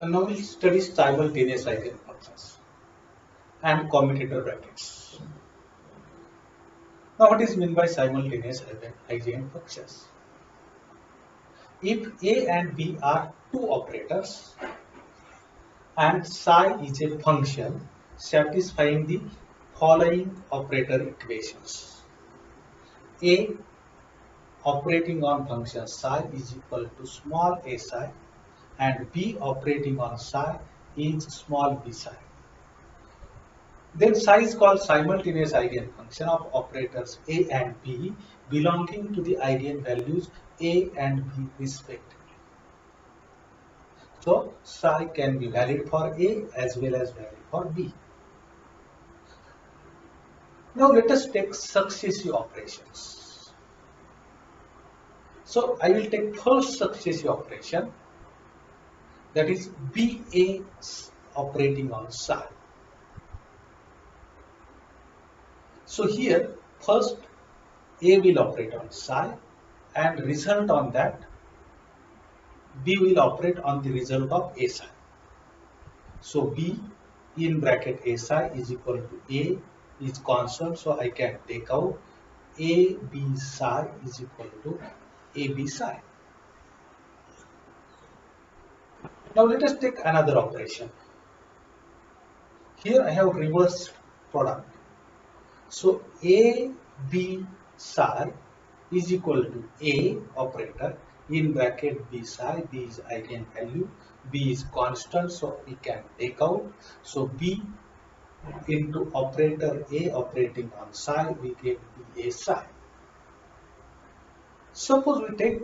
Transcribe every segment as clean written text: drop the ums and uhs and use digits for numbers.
And now we'll study simultaneous eigenfunctions and commutator brackets. Now what is meant by simultaneous eigenfunctions? If A and B are two operators and psi is a function satisfying the following operator equations. A operating on function psi is equal to small a psi and B operating on psi is small b psi. Then psi is called simultaneous eigenfunction of operators A and B belonging to the eigenvalues A and B respectively. So psi can be valid for A as well as valid for B. Now let us take successive operations. So I will take first successive operation, that is BA operating on psi. So here first A will operate on psi and result on that B will operate on the result of A psi. So B in bracket A psi is equal to A is constant, so I can take out A B psi is equal to A B psi. Now let us take another operation. Here I have reverse product. So A B psi is equal to A operator in bracket B psi. B is eigenvalue, B is constant, so we can take out. So B into operator A operating on psi, we get B A psi. Suppose we take,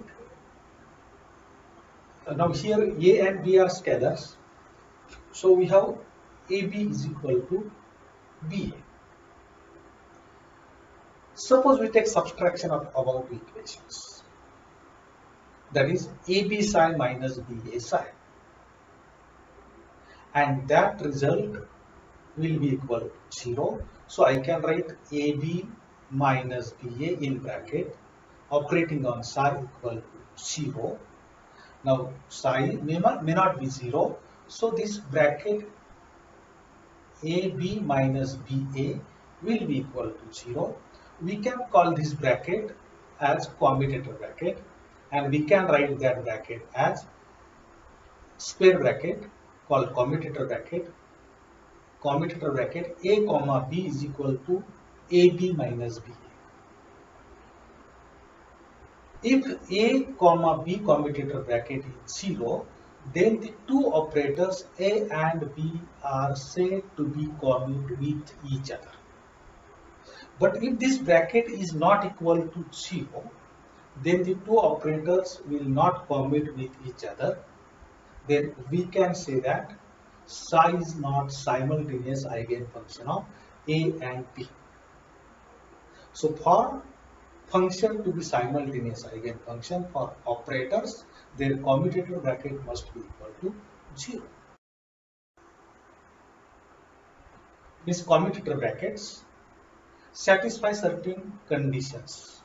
now here A and B are scalars, so we have AB is equal to BA. Suppose we take subtraction of above equations, that is AB psi minus BA psi, and that result will be equal to 0. So I can write AB minus BA in bracket operating on psi equal to 0. Now psi may not be 0, so this bracket AB minus BA will be equal to 0. We can call this bracket as commutator bracket, and we can write that bracket as square bracket called commutator bracket. Commutator bracket A comma B is equal to AB minus BA. If A comma B commutator bracket is 0, then the two operators A and B are said to be commute with each other. But if this bracket is not equal to 0, then the two operators will not commute with each other. Then we can say that psi is not simultaneous eigenfunction of A and B. So for function to be simultaneous eigenfunction for operators, their commutator bracket must be equal to 0. These commutator brackets satisfy certain conditions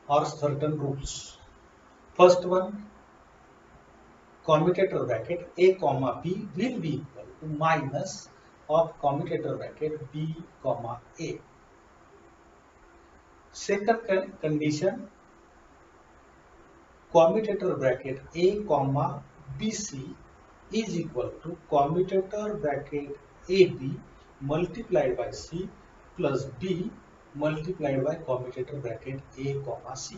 or certain rules. First one, commutator bracket A comma B will be equal to minus of commutator bracket B comma A. Second condition, commutator bracket A comma BC is equal to commutator bracket AB multiplied by C plus B multiplied by commutator bracket A comma C.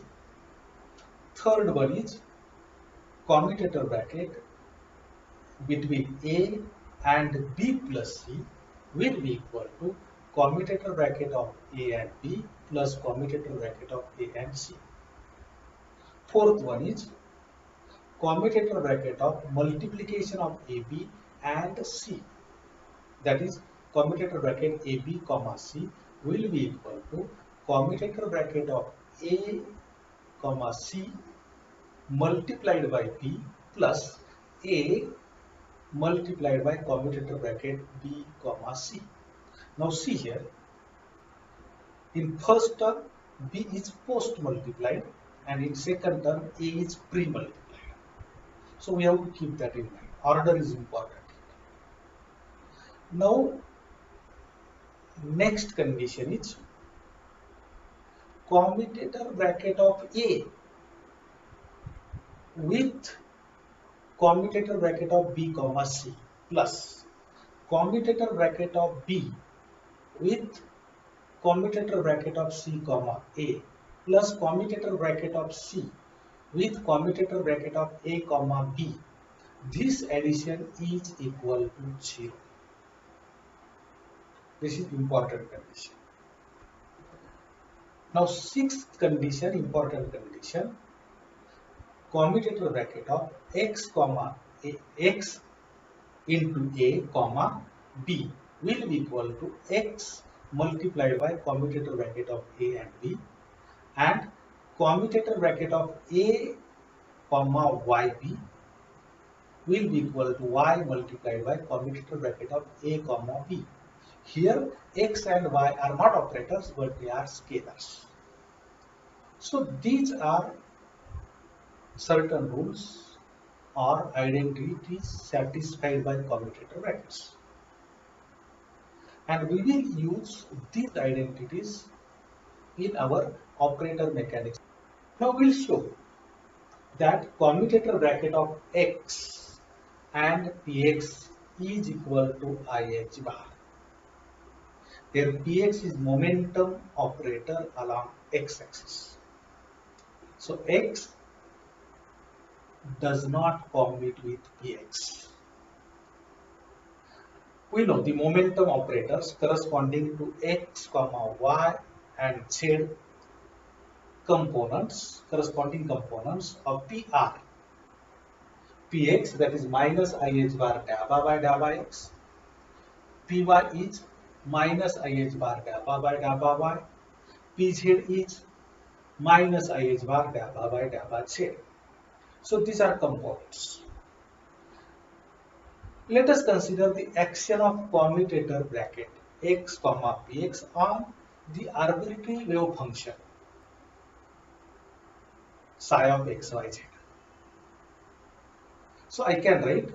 Third one is commutator bracket between A and B plus C will be equal to commutator bracket of A and B plus commutator bracket of A and C. Fourth one is commutator bracket of multiplication of AB and C, that is commutator bracket AB comma C will be equal to commutator bracket of A comma C multiplied by B plus A multiplied by commutator bracket B comma C. Now see here, in first term B is post multiplied and in second term A is pre multiplied. So we have to keep that in mind. Order is important. Now next condition is commutator bracket of A with commutator bracket of B comma C plus commutator bracket of B with commutator bracket of C comma A plus commutator bracket of C with commutator bracket of A comma B. This addition is equal to 0. This is important condition. Now sixth condition, important condition, commutator bracket of x comma x into A comma B will be equal to x multiplied by commutator bracket of A and B, and commutator bracket of A comma YB will be equal to y multiplied by commutator bracket of A comma B. Here x and y are not operators but they are scalars. So these are certain rules or identities satisfied by commutator brackets. And we will use these identities in our operator mechanics. Now we will show that commutator bracket of x and px is equal to IH bar. Here px is momentum operator along x-axis. So x does not commute with px. We know the momentum operators corresponding to x, y and z components, corresponding components of PR. Px, that is minus IH bar gamma by gamma x. Py is minus IH bar gamma by gamma y. Pz is minus IH bar gamma by gamma z. So these are components. Let us consider the action of commutator bracket x comma px on the arbitrary wave function psi of x, y, z. So I can write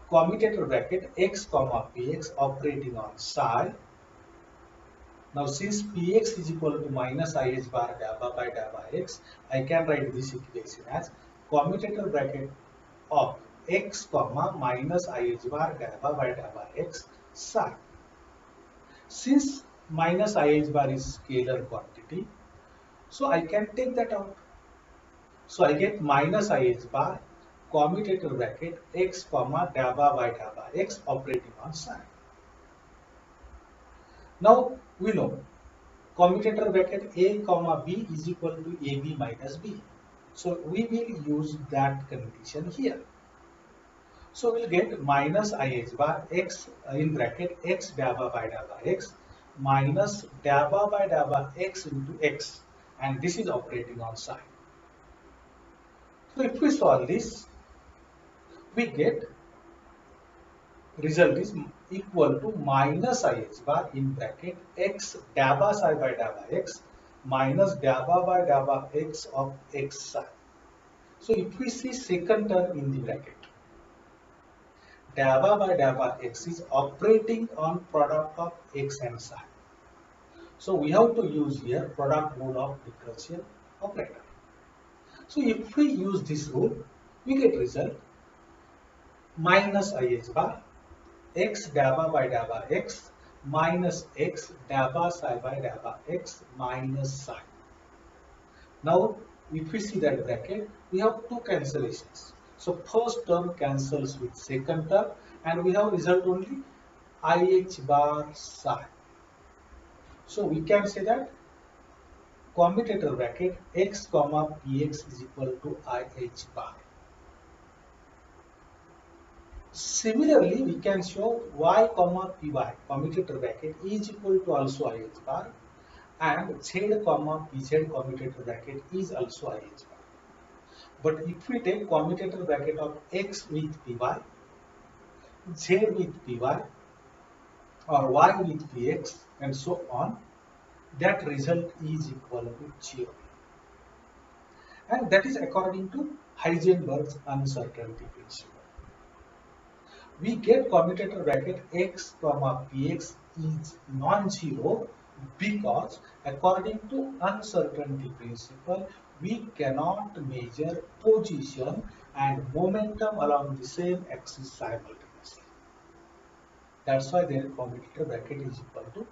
commutator bracket x comma px operating on psi. Now since px is equal to minus IH bar gamma by gamma x, I can write this equation as commutator bracket of x comma minus IH bar gamma by gamma x psi. Since minus IH bar is scalar quantity, so I can take that out. So I get minus IH bar commutator bracket x comma gamma by gamma x operating on psi. Now we know commutator bracket A comma B is equal to AB minus B. So we will use that condition here. So we'll get minus IH bar x in bracket x gamma by gamma x minus gamma by gamma x into x, and this is operating on psi. So if we solve this, we get result is equal to minus IH bar in bracket x gamma psi by gamma x minus gamma by gamma x of x psi. So if we see second term in the bracket, gamma by gamma x is operating on product of x and psi. So we have to use here product rule of differential operator. So if we use this rule, we get result minus IH bar x gamma by gamma x minus x gamma psi by gamma x minus psi. Now if we see that bracket, we have two cancellations. So first term cancels with second term and we have result only IH bar psi. So we can say that commutator bracket x comma px is equal to IH bar. Similarly, we can show y comma py commutator bracket is equal to also IH bar, and z comma pz commutator bracket is also IH bar. But if we take commutator bracket of x with py, z with py, or y with px, and so on, that result is equal to 0. And that is according to Heisenberg's uncertainty principle. We get commutator bracket x comma px is non-zero because according to uncertainty principle we cannot measure position and momentum along the same axis simultaneously. That's why their commutator bracket is equal to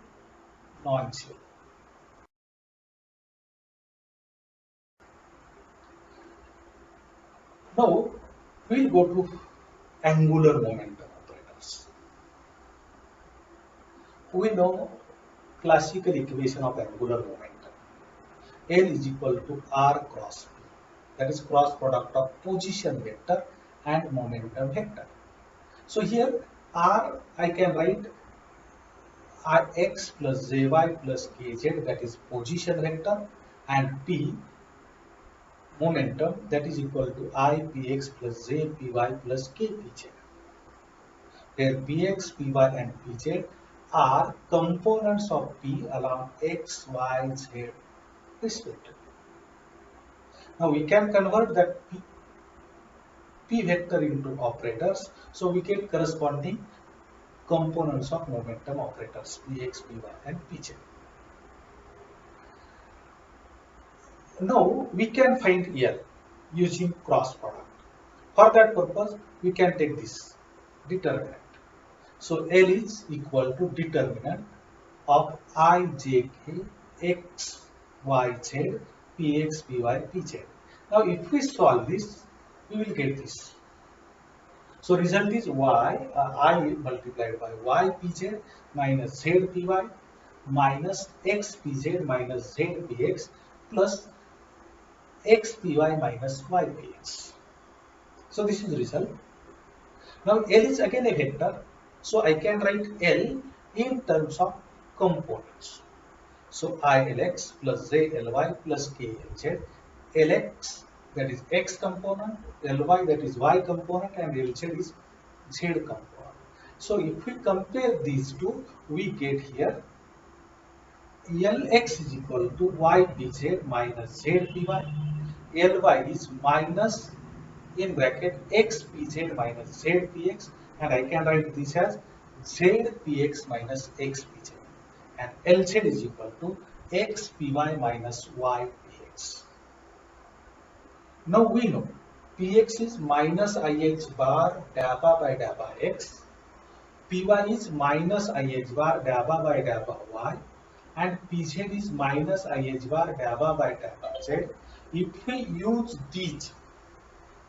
non-zero. Now we'll go to angular momentum operators. We know classical equation of angular momentum. L is equal to R cross P. That is cross product of position vector and momentum vector. So here R I can write Rx plus Jy plus Kz, that is position vector, and P momentum, that is equal to Ipx plus Jpy plus Kpz, where Px, Py and Pz are components of P along x, y, z respectively. Now we can convert that P vector into operators, so we get corresponding components of momentum operators Px, Py and Pz. Now we can find L using cross product. For that purpose, we can take this determinant. So L is equal to determinant of Ijk x, y, z, px, py, pz. Now if we solve this, we will get this. So result is y, I multiplied by y pz minus z py minus x pz minus z px plus x py minus y px. So this is the result. Now L is again a vector, so I can write L in terms of components. So ILX plus JLY plus KLZ. LX, that is X component, LY, that is Y component, and LZ is Z component. So if we compare these two, we get here Lx is equal to Ypz minus Zpy. Ly is minus in bracket xpz minus zpx, and I can write this as zpx minus xpz, and Lz is equal to xpy minus ypx. Now we know px is minus ih bar dabba by dabba x, py is minus ih bar dabba by dabba y, and pz is minus ih bar dabba by dabba z. If we use these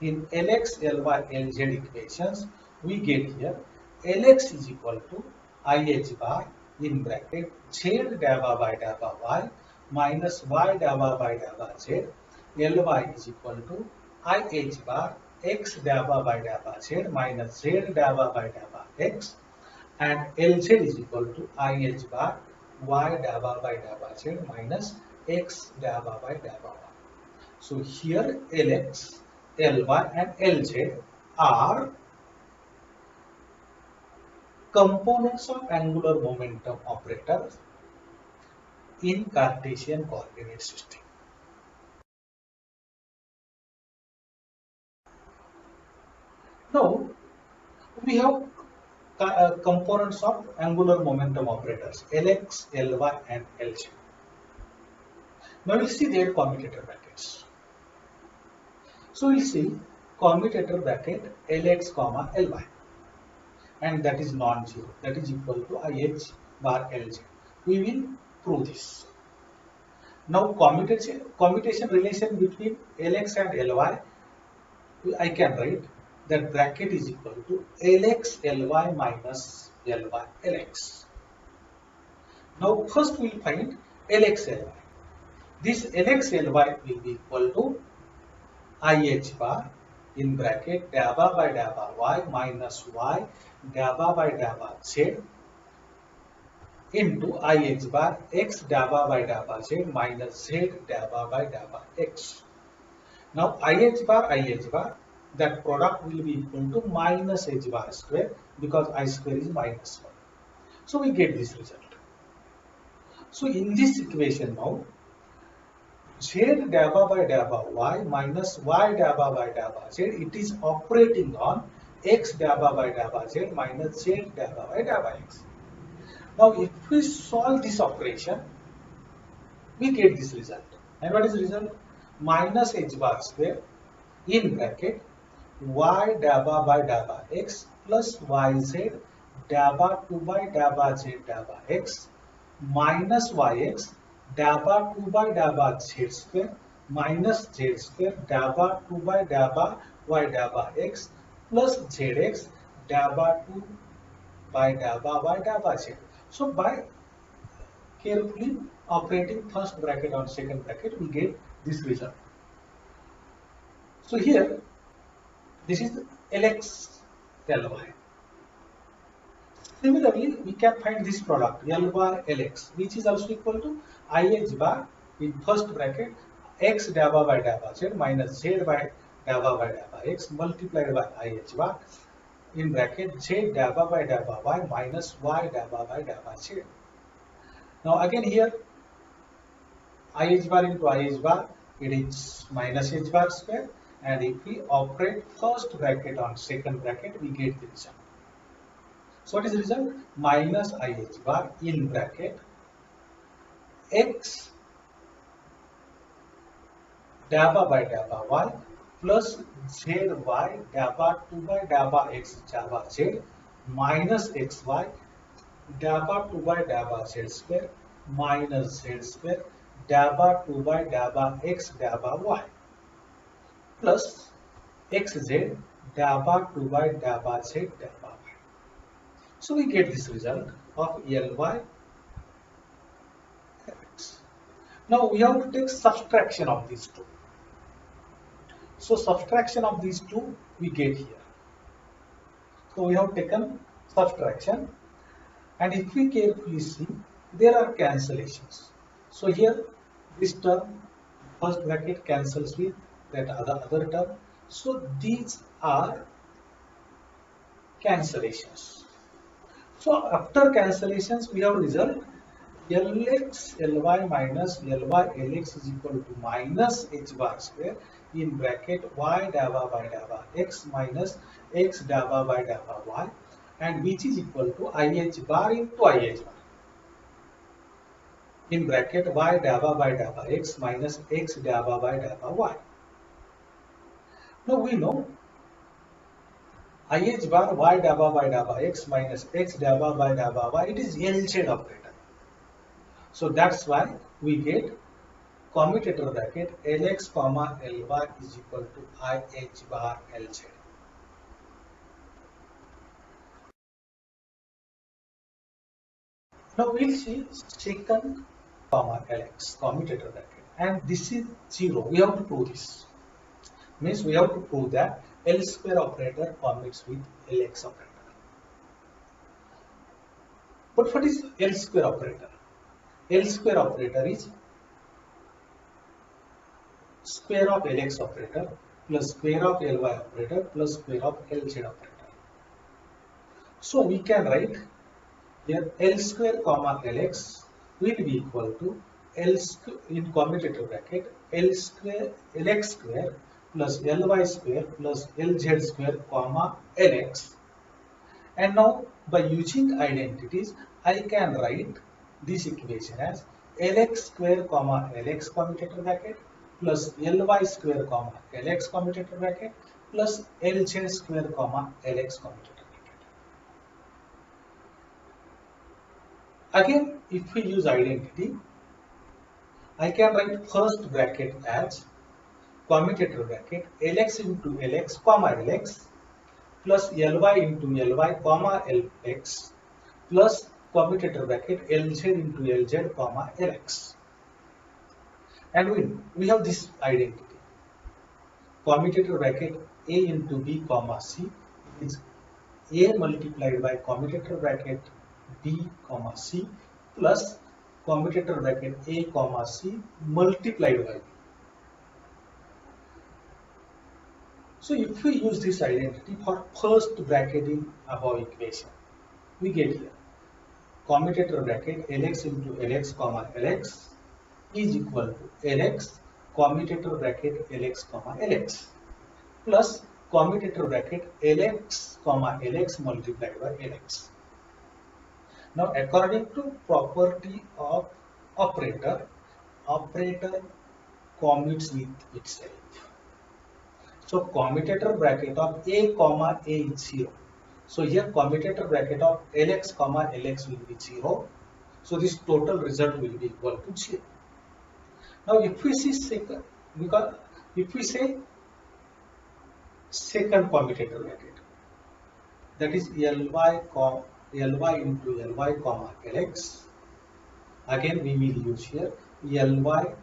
in Lx, Ly, Lz equations, we get here Lx is equal to IH bar in bracket Z dabba by dabba y minus y dabba by dabba z. Ly is equal to IH bar x dabba by dabba z minus z dabba by dabba x, and Lz is equal to IH bar y dabba by dabba z minus x dabba by dabba y. So here Lx, Ly and Lz are components of angular momentum operators in Cartesian coordinate system. Now we have components of angular momentum operators Lx, Ly and Lz. Now we'll see their commutator brackets. So we'll see commutator bracket Lx comma Ly, and that is non-zero, that is equal to IH bar Lz. We will prove this. Now commutation relation between Lx and Ly, I can write that bracket is equal to Lx Ly minus Ly Lx. Now first we will find Lx Ly. This Lx Ly will be equal to IH bar in bracket dabba by dabba y minus y dabba by dabba z into IH bar x dabba by dabba z minus z dabba by dabba x. Now IH bar, that product will be equal to minus h bar square because I square is minus 1. So we get this result. So in this equation now, z dabba by dabba y minus y dabba by dabba z, it is operating on x dabba by dabba z minus z dabba by dabba x. Now if we solve this operation, we get this result. And what is the result? Minus h bar square in bracket y dabba by dabba x plus yz dabba 2 by dabba z dabba x minus yx dabba 2 by dabba z square minus z square dabba 2 by dabba y dabba x plus zx dabba 2 by dabba y dabba z. So by carefully operating first bracket on second bracket, we get this result. So here, this is Lx Ly. Similarly, we can find this product L bar Lx, which is also equal to IH bar in first bracket x dabba by dabba z minus z by dabba by dabba x multiplied by IH bar in bracket z dabba by dabba y minus y dabba by dabba z. Now again here IH bar into IH bar, it is minus h bar square, and if we operate first bracket on second bracket, we get the result. So what is the result? Minus IH bar in bracket x dabba by dabba y plus zy dabba 2 by dabba x dabba z minus xy dabba 2 by dabba z square minus z square dabba 2 by dabba x dabba y plus xz dabba 2 by dabba z dabba y. So we get this result of Ly Lx. Now we have to take subtraction of these two. So subtraction of these two we get here. So we have taken subtraction, and if we carefully see, there are cancellations. So here this term first bracket cancels with that other term. So these are cancellations. So after cancellations, we have result Lx Ly minus Ly Lx is equal to minus h bar square in bracket y dabba by dabba x minus x dabba by dabba y, and which is equal to IH bar into IH bar in bracket y dabba by dabba x minus x dabba by dabba y. Now we know IH bar y dabba by dabba x minus x dabba by dabba y, it is LZ operator. So that's why we get commutator bracket Lx comma Ly is equal to IH bar LZ. Now we'll see secant comma Lx commutator bracket, and this is 0. We have to prove this. Means we have to prove that L square operator commutes with Lx operator. But what is L square operator? L square operator is square of Lx operator plus square of Ly operator plus square of Lz operator. So we can write here L square comma Lx will be equal to L square in commutator bracket L square Lx square plus Ly square plus Lz square comma Lx. And now by using identities, I can write this equation as Lx square comma Lx commutator bracket plus Ly square comma Lx commutator bracket plus Lz square comma Lx commutator bracket. Again, if we use identity, I can write first bracket as commutator bracket Lx into Lx comma Lx plus Ly into Ly comma Lx plus commutator bracket Lz into Lz comma Lx. And we have this identity. Commutator bracket A into B comma C is A multiplied by commutator bracket B comma C plus commutator bracket A comma C multiplied by B. So if we use this identity for first bracket in above equation, we get here commutator bracket Lx into Lx comma Lx is equal to Lx commutator bracket Lx comma Lx plus commutator bracket Lx comma Lx multiplied by Lx. Now according to property of operator, operator commutes with itself. So commutator bracket of a comma a is 0. So here commutator bracket of Lx comma Lx will be 0. So this total result will be equal to 0. Now if we see second, because if we say second commutator bracket, that is Ly into Ly comma Lx. Again we will use here Ly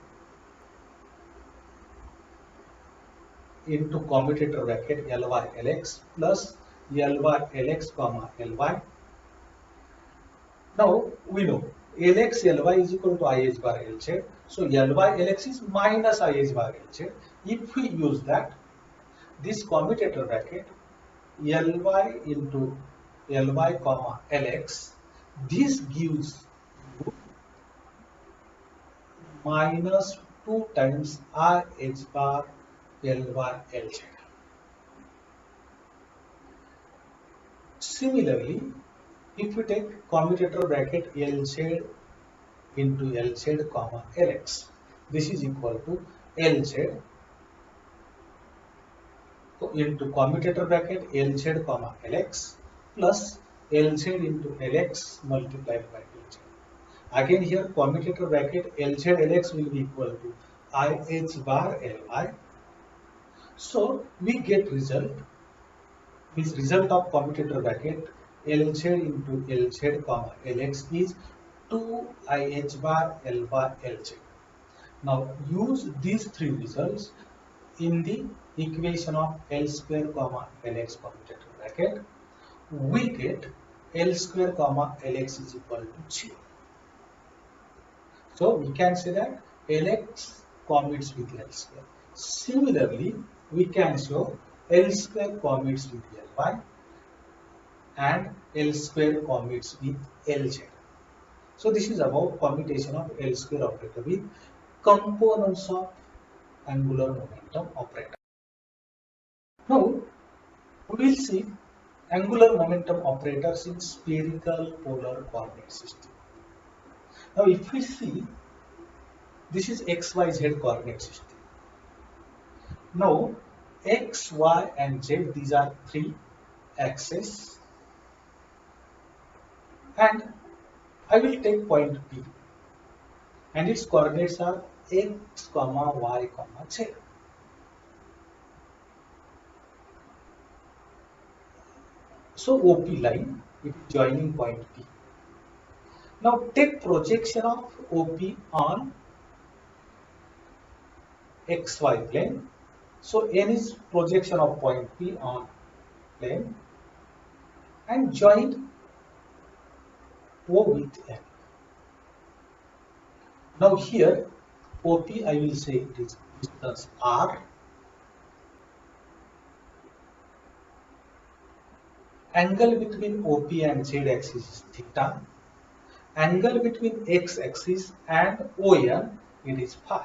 into commutator bracket Ly Lx plus Ly Lx comma Ly. Now we know Lx Ly is equal to IH bar Lz. So Ly Lx is minus IH bar Lz. If we use that, this commutator bracket Ly into Ly comma Lx, this gives minus 2 times IH bar Ly Lz. Similarly, if we take commutator bracket Lz into Lz comma Lx, this is equal to Lz into commutator bracket Lz comma Lx plus Lz into Lx multiplied by Lz. Again here commutator bracket Lz Lx will be equal to IH bar Ly. So we get result. This result of commutator bracket Lz into Lz comma Lx is 2IH bar L bar Lz. Now use these three results in the equation of L square comma Lx commutator bracket. We get L square comma Lx is equal to 0. So we can say that Lx commutes with L square. Similarly, we can show L square commutes with Ly and L square commutes with Lz. So this is about commutation of L square operator with components of angular momentum operator. Now we will see angular momentum operators in spherical polar coordinate system. Now if we see, this is XYZ coordinate system. Now X, Y and Z, these are three axes, and I will take point P and its coordinates are X, Y, Z. So OP line is joining point P. Now take projection of OP on XY plane. So N is projection of point P on plane and join O with N. Now here OP I will say it is distance R. Angle between OP and Z axis is theta. Angle between X axis and ON, it is phi.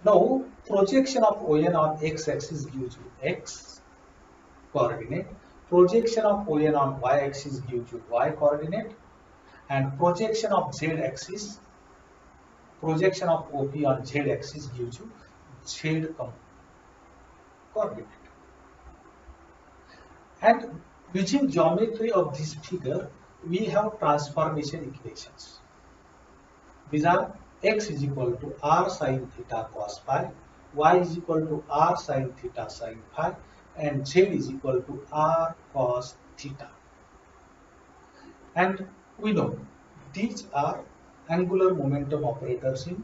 Now projection of ON on X axis gives you X coordinate. Projection of ON on Y axis gives you Y coordinate. And projection of Z axis, projection of OP on Z axis gives you Z coordinate. And using geometry of this figure, we have transformation equations. These are X is equal to R sin theta cos phi, Y is equal to R sin theta sin phi, and Z is equal to R cos theta. And we know these are angular momentum operators in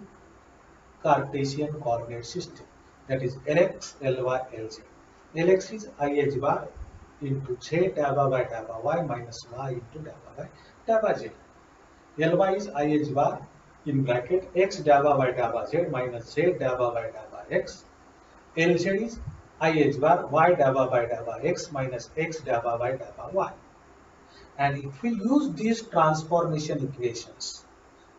Cartesian coordinate system, that is Lx, Ly, Lz. Lx is IH bar into Z dabba by dabba Y minus Y into dabba by dabba Z. Ly is IH bar in bracket X dabba by dabba Z minus Z dabba by dabba X. Lz is IH bar Y dabba by dabba X minus X dabba by dabba Y. And if we use these transformation equations,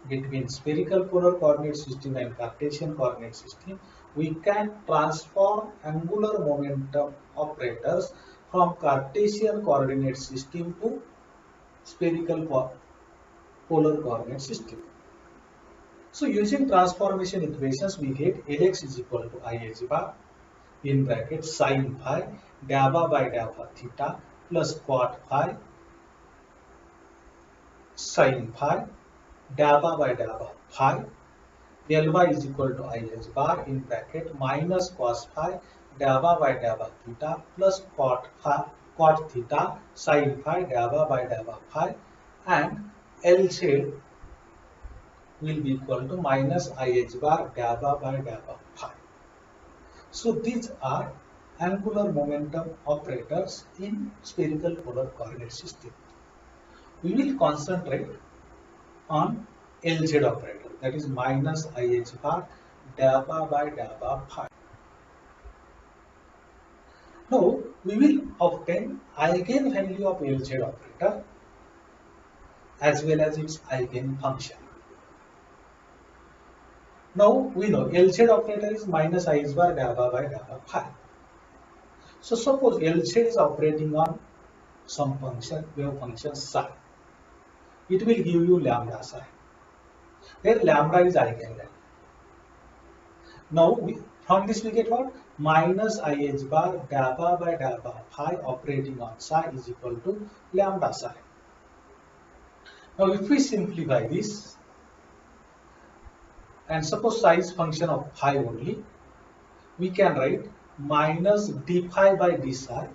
between spherical polar coordinate system and Cartesian coordinate system, we can transform angular momentum operators from Cartesian coordinate system to spherical polar coordinate system. So using transformation equations, we get Lx is equal to IH bar in bracket sin phi dabba by dabba theta plus quad phi sin phi dabba by dabba phi. Ly is equal to IH bar in bracket minus cos phi dabba by dabba theta plus cot theta sin phi dabba by dabba phi, and Lz will be equal to minus IH bar dabba by dabba phi. So these are angular momentum operators in spherical polar coordinate system. We will concentrate on Lz operator, that is minus IH bar dabba by dabba phi. Now we will obtain eigenvalue of Lz operator as well as its eigenfunction. Now we know Lz operator is minus IH bar dabba by dabba phi. So suppose Lz is operating on some function, wave function psi. It will give you lambda psi, where lambda is eigenvalue. Now from this we get what? Minus IH bar dabba by dabba phi operating on psi is equal to lambda psi. Now if we simplify this and suppose psi is function of phi only, we can write minus d phi by d psi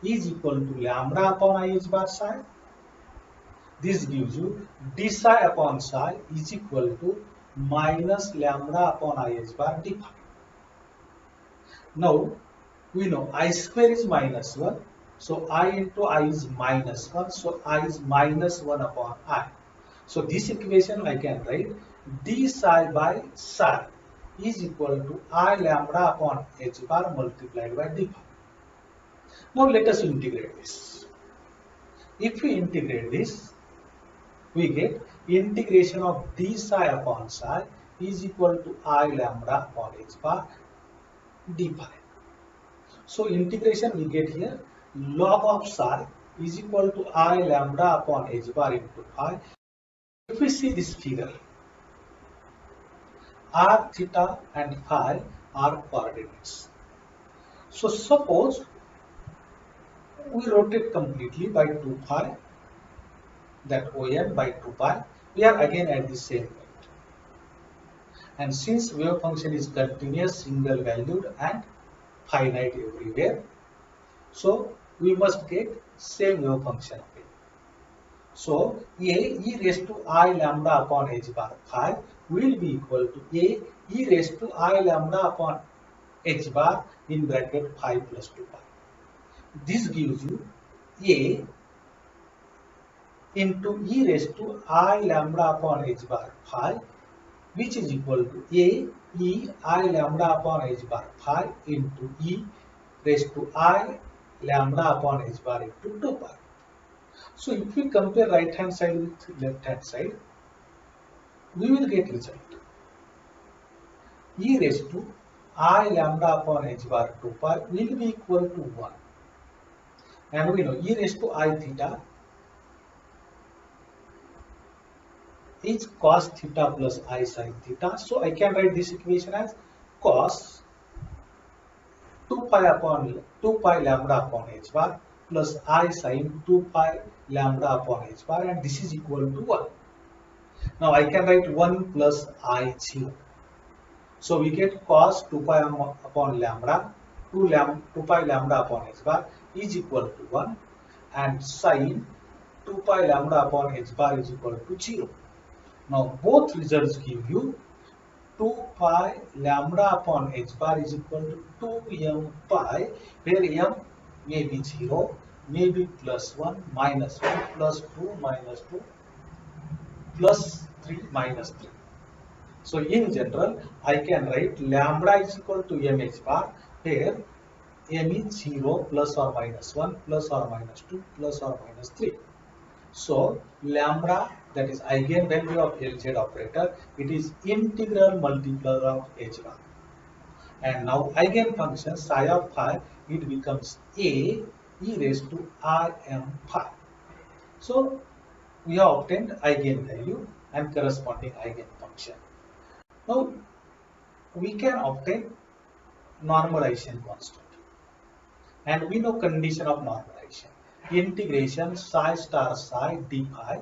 is equal to lambda upon IH bar psi. This gives you d psi upon psi is equal to minus lambda upon IH bar d phi. Now we know I square is minus 1, so I into I is minus 1, so I is minus 1 upon I. So this equation I can write d psi by psi is equal to I lambda upon H bar multiplied by d phi. Now let us integrate this. If we integrate this, we get integration of d psi upon psi is equal to I lambda upon H bar d phi. So integration we get here log of psi is equal to I lambda upon H bar into phi. If we see this figure, r, theta and phi are coordinates. So suppose we rotate completely by 2 phi, that OM by 2 pi, we are again at the same point. And since wave function is continuous, single valued and finite everywhere, so we must get same wave function of it. So A e raised to I lambda upon H bar phi will be equal to A e raised to I lambda upon H bar in bracket phi plus 2 pi. This gives you A into e raised to I lambda upon H bar phi, which is equal to A e I lambda upon H bar phi into e raised to I lambda upon H bar into 2 pi. So if we compare right hand side with left hand side, we will get result. E raised to I lambda upon H bar 2 pi will be equal to 1. And we know e raised to I theta is cos theta plus I sin theta. So I can write this equation as cos 2 pi lambda upon H bar plus I sin 2 pi lambda upon H bar, and this is equal to 1. Now I can write 1 plus I0. So we get cos 2 pi upon lambda, 2 pi lambda upon H bar is equal to 1, and sin 2 pi lambda upon H bar is equal to 0. Now both results give you 2 pi lambda upon H bar is equal to 2m pi, where m may be 0, may be plus 1, minus 1, plus 2, minus 2, plus 3, minus 3. So in general, I can write lambda is equal to mh bar, where m is 0, plus or minus 1, plus or minus 2, plus or minus 3. So lambda, that is eigenvalue of Lz operator, it is integral multiplier of h bar. And now eigenfunction psi of phi, it becomes a e raised to I m phi. So we have obtained eigenvalue and corresponding eigenfunction. Now we can obtain normalization constant. And we know condition of normalization. Integration psi star psi d phi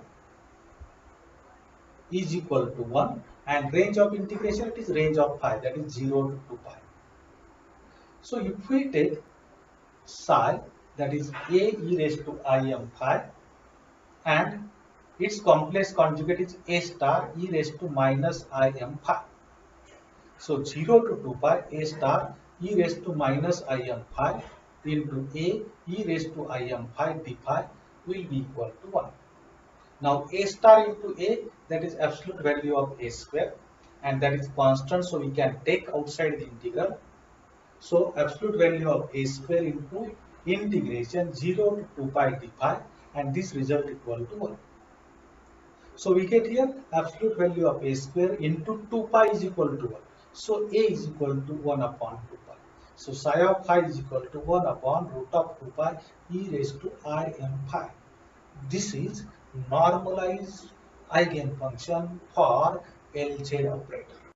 is equal to 1, and range of integration, it is range of phi, that is 0 to 2 pi. So if we take psi, that is a e raised to I m phi, and its complex conjugate is a star e raised to minus I m phi. So 0 to 2 pi a star e raised to minus I m phi into a e raised to I m phi d phi will be equal to 1. Now a star into a, that is absolute value of a square, and that is constant, so we can take outside the integral. So absolute value of a square into integration 0 to 2 pi d phi, and this result equal to 1. So we get here absolute value of a square into 2 pi is equal to 1. So a is equal to 1 upon 2 pi. So psi of phi is equal to 1 upon root of 2 pi e raised to I m phi. This is normalized eigenfunction for Lz operator.